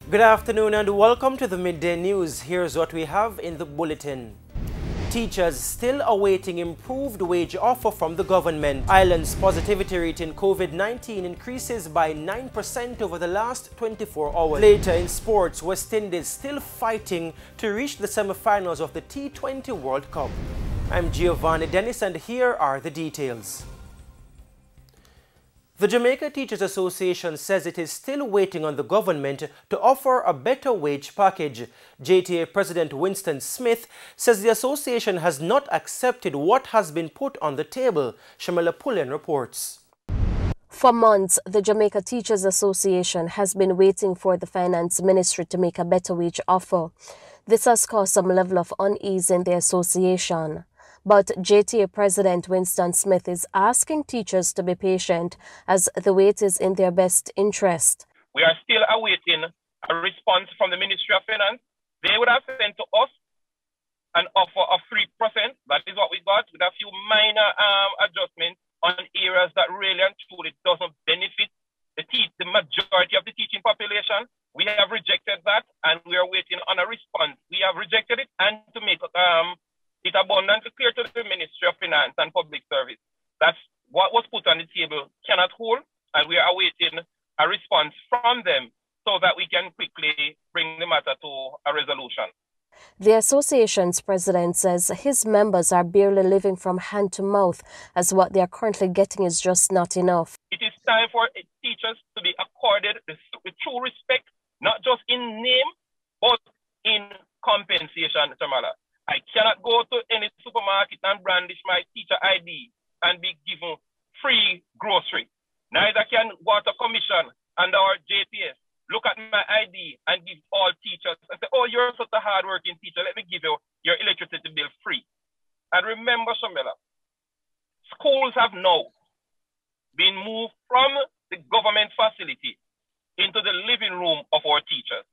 Good afternoon and welcome to the Midday News. Here's what we have in the bulletin. Teachers still awaiting improved wage offer from the government. Ireland's positivity rate in COVID-19 increases by 9% over the last 24 hours. Later in sports, West Indies still fighting to reach the semi-finals of the T20 World Cup. I'm Giovanni Dennis and here are the details. The Jamaica Teachers Association says it is still waiting on the government to offer a better wage package. JTA President Winston Smith says the association has not accepted what has been put on the table. Shamela Pullen reports. For months, the Jamaica Teachers Association has been waiting for the Finance Ministry to make a better wage offer. This has caused some level of unease in the association. But JTA President Winston Smith is asking teachers to be patient as the wait is in their best interest. We are still awaiting a response from the Ministry of Finance. They would have sent to us an offer of 3%. That is what we got, with a few minor adjustments on areas that really and truly doesn't benefit the majority of the teaching population. We have rejected that and we are waiting on a response. We have rejected it, and to make it's abundantly clear to the Ministry of Finance and Public Service that's what was put on the table cannot hold, and we are awaiting a response from them so that we can quickly bring the matter to a resolution. The association's president says his members are barely living from hand to mouth as what they are currently getting is just not enough. It is time for teachers to be accorded the true respect, not just in name, but in compensation, Tamala. I cannot go to any supermarket and brandish my teacher ID and be given free grocery. Neither can Water Commission and our JTA look at my ID and give all teachers and say, oh, you're such a hard-working teacher, let me give you your electricity bill free. And remember, Shamela, schools have now been moved from the government facility into the living room of our teachers.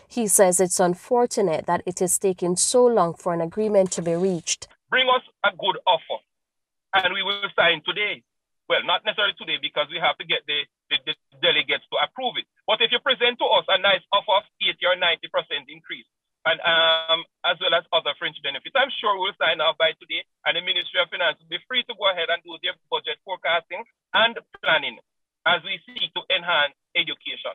He says it's unfortunate that it is taking so long for an agreement to be reached. Bring us a good offer and we will sign today. Well, not necessarily today because we have to get the delegates to approve it. But if you present to us a nice offer of 80 or 90% increase, and as well as other fringe benefits, I'm sure we'll sign off by today, and the Ministry of Finance will be free to go ahead and do their budget forecasting and planning as we seek to enhance education.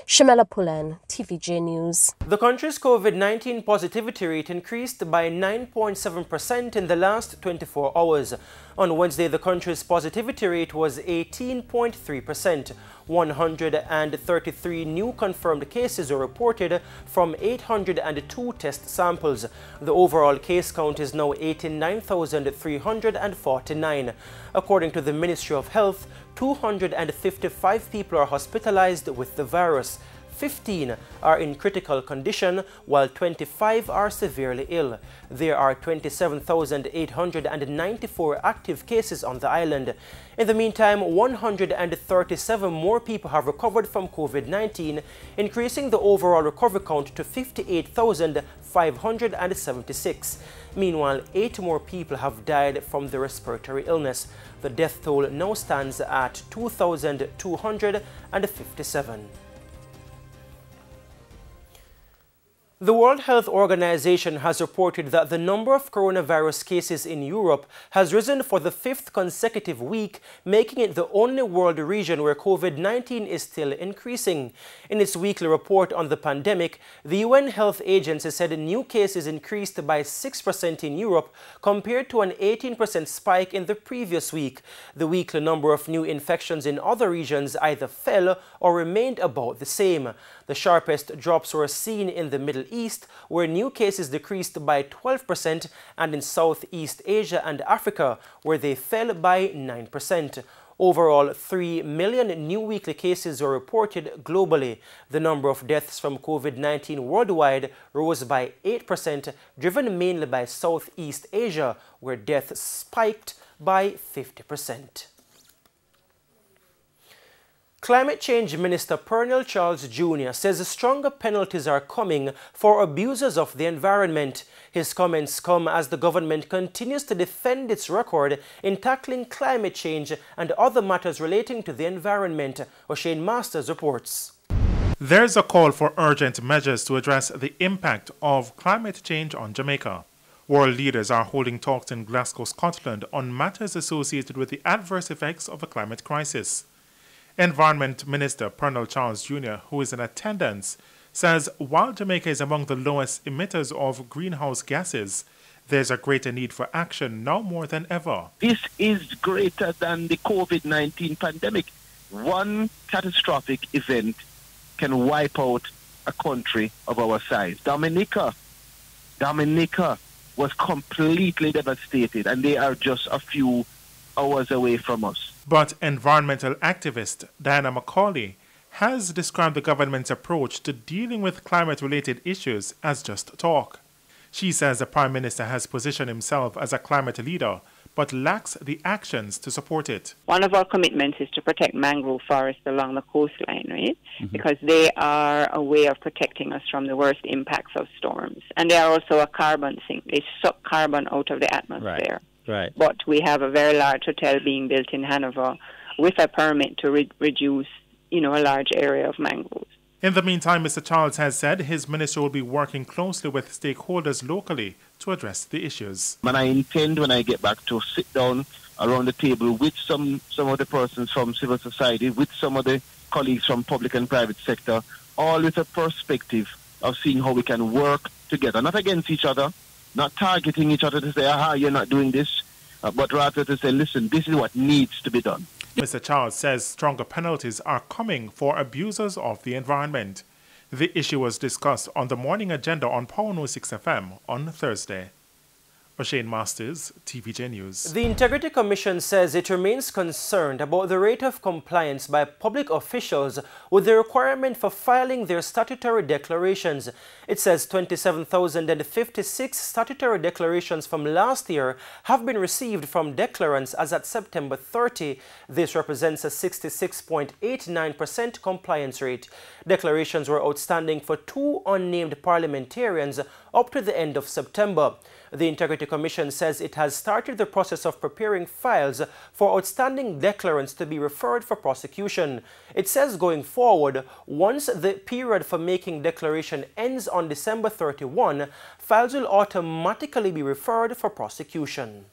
Shamela Pullen, TVJ News. The country's COVID-19 positivity rate increased by 9.7% in the last 24 hours. On Wednesday, the country's positivity rate was 18.3%. 133 new confirmed cases were reported from 802 test samples. The overall case count is now 89,349. According to the Ministry of Health, 255 people are hospitalized with the virus. 15 are in critical condition, while 25 are severely ill. There are 27,894 active cases on the island. In the meantime, 137 more people have recovered from COVID-19, increasing the overall recovery count to 58,576. Meanwhile, 8 more people have died from the respiratory illness. The death toll now stands at 2,257. The World Health Organization has reported that the number of coronavirus cases in Europe has risen for the 5th consecutive week, making it the only world region where COVID-19 is still increasing. In its weekly report on the pandemic, the UN Health Agency said new cases increased by 6% in Europe compared to an 18% spike in the previous week. The weekly number of new infections in other regions either fell or remained about the same. The sharpest drops were seen in the Middle East, where new cases decreased by 12%, and in Southeast Asia and Africa, where they fell by 9%. Overall, 3 million new weekly cases were reported globally. The number of deaths from COVID-19 worldwide rose by 8%, driven mainly by Southeast Asia, where deaths spiked by 50%. Climate Change Minister Pernell Charles Jr. says stronger penalties are coming for abusers of the environment. His comments come as the government continues to defend its record in tackling climate change and other matters relating to the environment. O'Shane Masters reports. There's a call for urgent measures to address the impact of climate change on Jamaica. World leaders are holding talks in Glasgow, Scotland on matters associated with the adverse effects of the climate crisis. Environment Minister Pernell Charles Jr., who is in attendance, says while Jamaica is among the lowest emitters of greenhouse gases, there's a greater need for action now more than ever. This is greater than the COVID-19 pandemic. One catastrophic event can wipe out a country of our size. Dominica was completely devastated, and they are just a few hours away from us. But environmental activist Diana Macaulay has described the government's approach to dealing with climate-related issues as just talk. She says the Prime Minister has positioned himself as a climate leader, but lacks the actions to support it. One of our commitments is to protect mangrove forests along the coastline, right? Because they are a way of protecting us from the worst impacts of storms. And they are also a carbon sink. They suck carbon out of the atmosphere. Right. But we have a very large hotel being built in Hanover with a permit to reduce, a large area of mangroves. In the meantime, Mr. Charles has said his ministry will be working closely with stakeholders locally to address the issues. And I intend, when I get back, to sit down around the table with some of the persons from civil society, with some of the colleagues from public and private sector, all with a perspective of seeing how we can work together, not against each other, not targeting each other to say, aha, you're not doing this, but rather to say, listen, this is what needs to be done. Mr. Charles says stronger penalties are coming for abusers of the environment. The issue was discussed on the morning agenda on Power 106 FM on Thursday. O'Shane Masters, TVJ News. The Integrity Commission says it remains concerned about the rate of compliance by public officials with the requirement for filing their statutory declarations. It says 27,056 statutory declarations from last year have been received from declarants as at September 30. This represents a 66.89% compliance rate. Declarations were outstanding for 2 unnamed parliamentarians up to the end of September. The Integrity Commission says it has started the process of preparing files for outstanding declarants to be referred for prosecution. It says going forward, once the period for making declaration ends on December 31, files will automatically be referred for prosecution.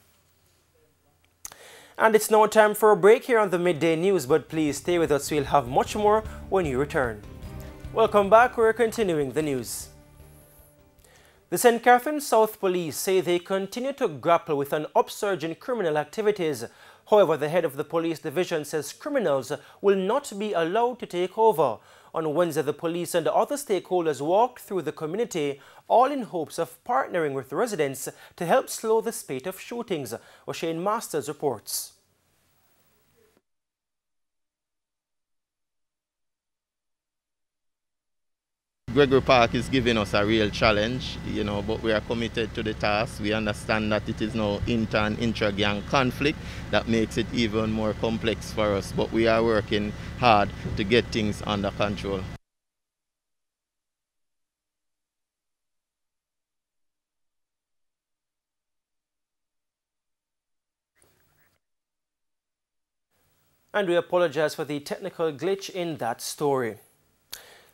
And it's now time for a break here on the Midday News, but please stay with us. We'll have much more when you return. Welcome back. We're continuing the news. The St. Catharines South Police say they continue to grapple with an upsurge in criminal activities. However, the head of the police division says criminals will not be allowed to take over. On Wednesday, the police and other stakeholders walked through the community, all in hopes of partnering with residents to help slow the spate of shootings. O'Shane Masters reports. Gregory Park is giving us a real challenge, but we are committed to the task. We understand that it is now inter- and intra-gang conflict that makes it even more complex for us, but we are working hard to get things under control. And we apologize for the technical glitch in that story.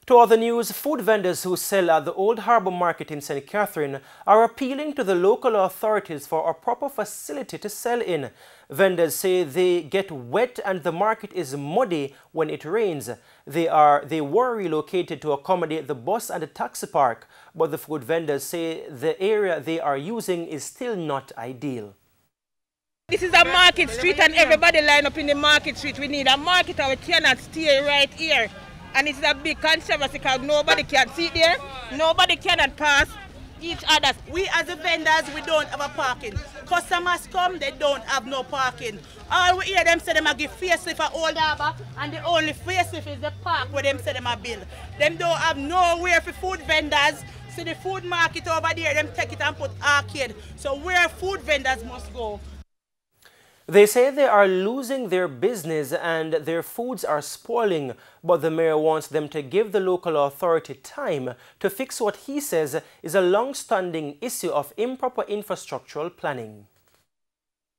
To other news, food vendors who sell at the old Harbour Market in St. Catherine are appealing to the local authorities for a proper facility to sell in. Vendors say they get wet and the market is muddy when it rains. They were relocated to accommodate the bus and the taxi park, but the food vendors say the area they are using is still not ideal. This is a market street and everybody line up in the market street. We need a market or we cannot stay right here. And it's a big controversy because nobody can sit there, nobody cannot pass each other. We as the vendors, we don't have a parking. Customers come, they don't have no parking. All we hear them say them a give facelift for Old Harbour, and the only facelift is the park where them say them a build. Them don't have nowhere for food vendors. See the food market over there, them take it and put arcade. So where food vendors must go. They say they are losing their business and their foods are spoiling, but the mayor wants them to give the local authority time to fix what he says is a long-standing issue of improper infrastructural planning.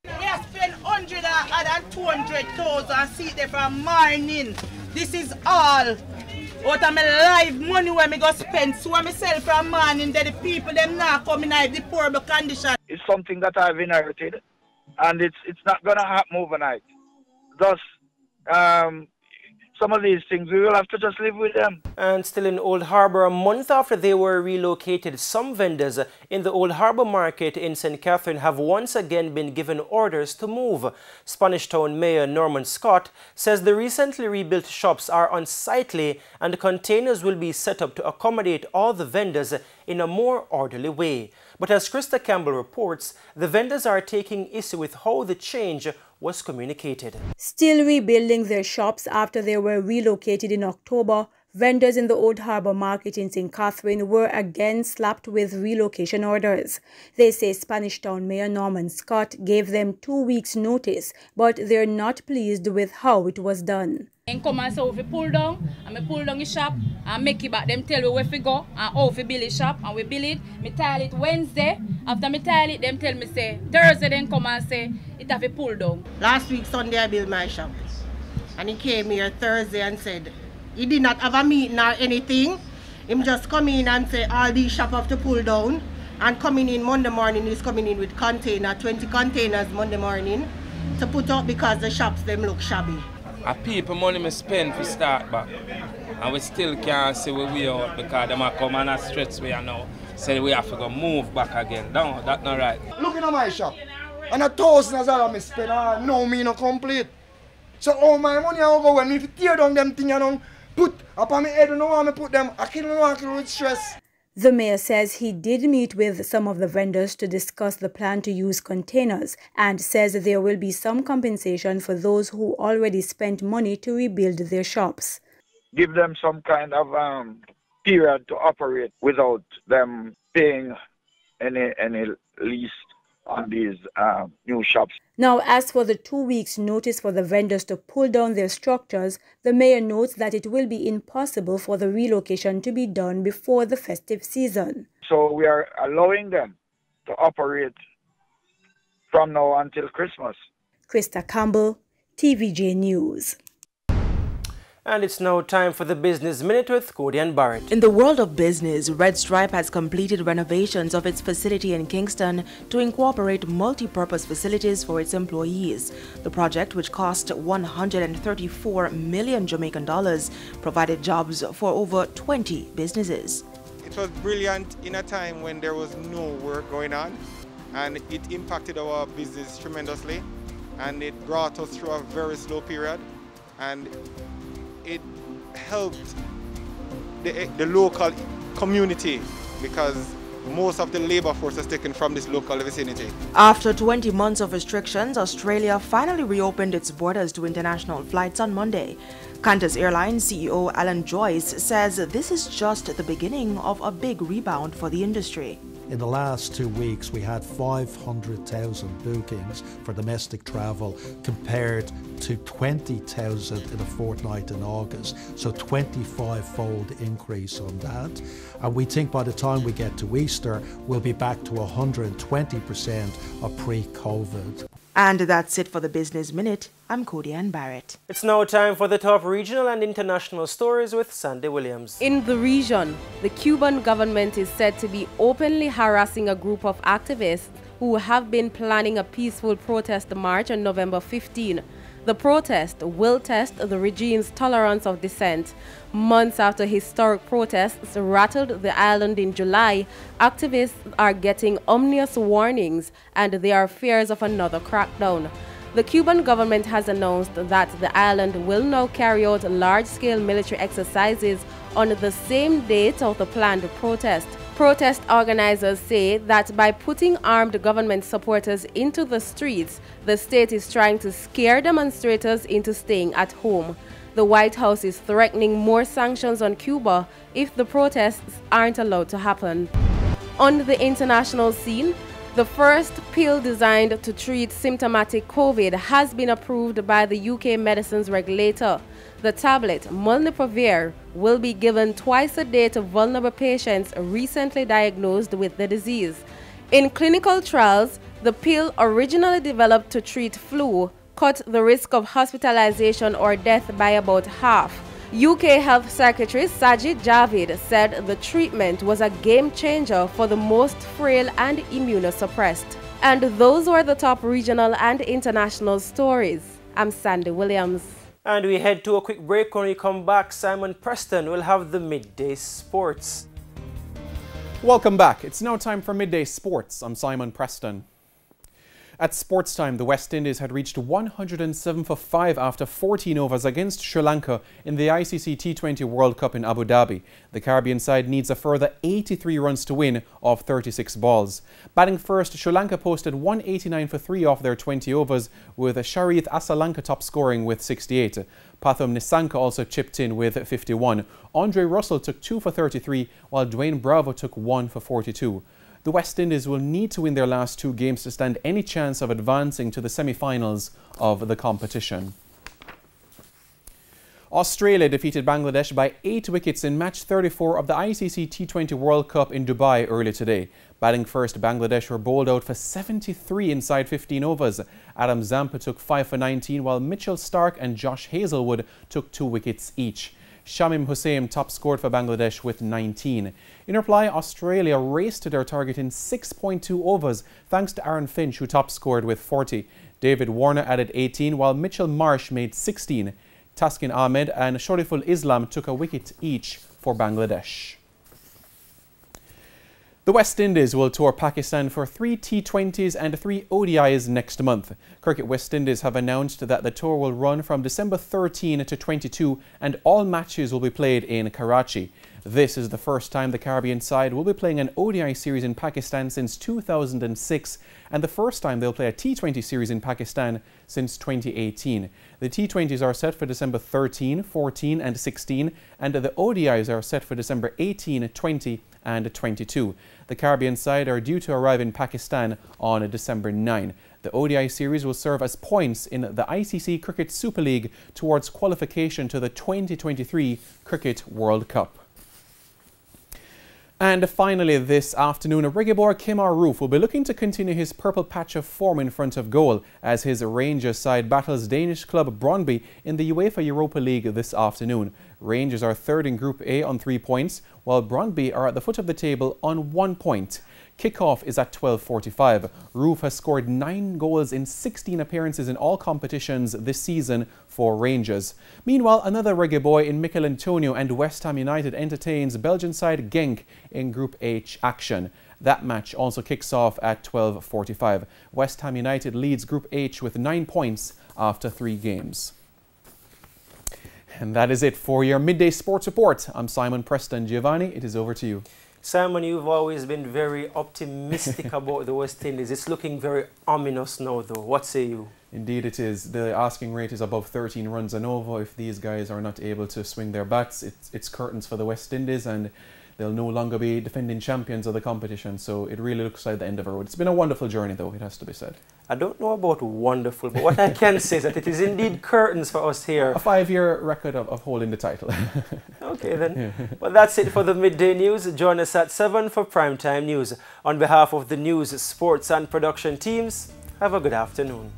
We have spent 100 and 200,000 seats there from morning. This is all out of my life money where me go spend. So when me sell from morning, then the people them now come in the poorable condition. It's something that I've inherited, and it's not gonna happen overnight. Thus, some of these things we will have to just live with them. And still in Old Harbour, a month after they were relocated, some vendors in the Old Harbour Market in St. Catherine have once again been given orders to move. Spanish Town Mayor Norman Scott says the recently rebuilt shops are unsightly and containers will be set up to accommodate all the vendors in a more orderly way. But as Krista Campbell reports, the vendors are taking issue with how the change was communicated. Still rebuilding their shops after they were relocated in October, vendors in the Old Harbour Market in St. Catherine were again slapped with relocation orders. They say Spanish Town Mayor Norman Scott gave them 2 weeks' notice, but they're not pleased with how it was done. And come and say, if we pull down, and we pull down the shop, and make it back, them tell we where we go, and how we build the shop, and we build it. Me tile it Wednesday. After me tile it, them tell me say, Thursday then come and say, it have to pull down. Last week Sunday I built my shop. And he came here Thursday and said, he did not have a meeting or anything. Him just come in and say, all these shops have to pull down. And coming in Monday morning, he's coming in with 20 containers Monday morning to put up because the shops them look shabby. A people money me spend to start back, and we still can't see where we are because them are come and stretch we are now. Say we have to go move back again. No, that's not right. Looking at my shop, and $1,000 me spend, no me no complete. So all my money I go when me tear down them thing and put up on my head, no want me put them. I kill with stress. The mayor says he did meet with some of the vendors to discuss the plan to use containers and says there will be some compensation for those who already spent money to rebuild their shops. Give them some kind of period to operate without them paying any lease on these new shops. Now, as for the 2 weeks notice for the vendors to pull down their structures, the mayor notes that it will be impossible for the relocation to be done before the festive season. So we are allowing them to operate from now until Christmas. Krista Campbell, TVJ News. And it's now time for the Business Minute with Cody and Barrett. In the world of business, Red Stripe has completed renovations of its facility in Kingston to incorporate multi-purpose facilities for its employees. The project, which cost 134 million Jamaican dollars, provided jobs for over 20 businesses. It was brilliant in a time when there was no work going on, and it impacted our business tremendously, and it brought us through a very slow period, and it helped the local community because most of the labor force is taken from this local vicinity. After 20 months of restrictions, Australia finally reopened its borders to international flights on Monday. Qantas Airlines CEO Alan Joyce says this is just the beginning of a big rebound for the industry. In the last 2 weeks, we had 500,000 bookings for domestic travel compared to 20,000 in a fortnight in August. So 25-fold increase on that. And we think by the time we get to Easter, we'll be back to 120% of pre-COVID. And that's it for the Business Minute. I'm Cody Ann Barrett. It's now time for the top regional and international stories with Sandy Williams. In the region, the Cuban government is said to be openly harassing a group of activists who have been planning a peaceful protest march on November 15. The protest will test the regime's tolerance of dissent. Months after historic protests rattled the island in July, activists are getting ominous warnings and there are fears of another crackdown. The Cuban government has announced that the island will now carry out large-scale military exercises on the same date of the planned protest. Protest organizers say that by putting armed government supporters into the streets, the state is trying to scare demonstrators into staying at home. The White House is threatening more sanctions on Cuba if the protests aren't allowed to happen. On the international scene, the first pill designed to treat symptomatic COVID has been approved by the UK medicines regulator. The tablet, Molnupiravir, will be given twice a day to vulnerable patients recently diagnosed with the disease. In clinical trials, the pill, originally developed to treat flu, cut the risk of hospitalization or death by about half. UK Health Secretary Sajid Javid said the treatment was a game changer for the most frail and immunosuppressed. And those were the top regional and international stories. I'm Sandy Williams. And we head to a quick break. When we come back, Simon Preston will have the Midday Sports. Welcome back. It's now time for Midday Sports. I'm Simon Preston. At sports time, the West Indies had reached 107 for 5 after 14 overs against Sri Lanka in the ICC T20 World Cup in Abu Dhabi. The Caribbean side needs a further 83 runs to win off 36 balls. Batting first, Sri Lanka posted 189 for 3 off their 20 overs, with Sharith Asalanka top scoring with 68. Pathum Nissanka also chipped in with 51. Andre Russell took 2 for 33, while Dwayne Bravo took 1 for 42. The West Indies will need to win their last 2 games to stand any chance of advancing to the semi-finals of the competition. Australia defeated Bangladesh by 8 wickets in match 34 of the ICC T20 World Cup in Dubai early today. Batting first, Bangladesh were bowled out for 73 inside 15 overs. Adam Zampa took 5 for 19, while Mitchell Starc and Josh Hazlewood took 2 wickets each. Shamim Hussain top scored for Bangladesh with 19. In reply, Australia raced to their target in 6.2 overs thanks to Aaron Finch, who top scored with 40. David Warner added 18, while Mitchell Marsh made 16. Taskin Ahmed and Shariful Islam took a wicket each for Bangladesh. The West Indies will tour Pakistan for 3 T20s and 3 ODIs next month. Cricket West Indies have announced that the tour will run from December 13 to 22 and all matches will be played in Karachi. This is the first time the Caribbean side will be playing an ODI series in Pakistan since 2006 and the first time they'll play a T20 series in Pakistan since 2018. The T20s are set for December 13, 14 and 16 and the ODIs are set for December 18, 20 and 22. The Caribbean side are due to arrive in Pakistan on December 9. The ODI series will serve as points in the ICC Cricket Super League towards qualification to the 2023 Cricket World Cup. And finally this afternoon, reggae boy Kim Aroof will be looking to continue his purple patch of form in front of goal as his Rangers side battles Danish club Brøndby in the UEFA Europa League this afternoon. Rangers are third in Group A on 3 points, while Brøndby are at the foot of the table on 1 point. Kickoff is at 12:45. Roof has scored 9 goals in 16 appearances in all competitions this season for Rangers. Meanwhile, another reggae boy in Mikel Antonio and West Ham United entertains Belgian side Genk in Group H action. That match also kicks off at 12:45. West Ham United leads Group H with 9 points after 3 games. And that is it for your Midday Sports Report. I'm Simon Preston. Giovanni, it is over to you. Simon, you've always been very optimistic about the West Indies. It's looking very ominous now, though. What say you? Indeed it is. The asking rate is above 13 runs and over. If these guys are not able to swing their bats, it's curtains for the West Indies and they'll no longer be defending champions of the competition. So it really looks like the end of a road. It's been a wonderful journey, though, it has to be said. I don't know about wonderful, but what I can say is that it is indeed curtains for us here. A 5-year record of holding the title. Okay then. Well, that's it for the Midday News. Join us at 7 for Primetime News. On behalf of the news, sports and production teams, have a good afternoon.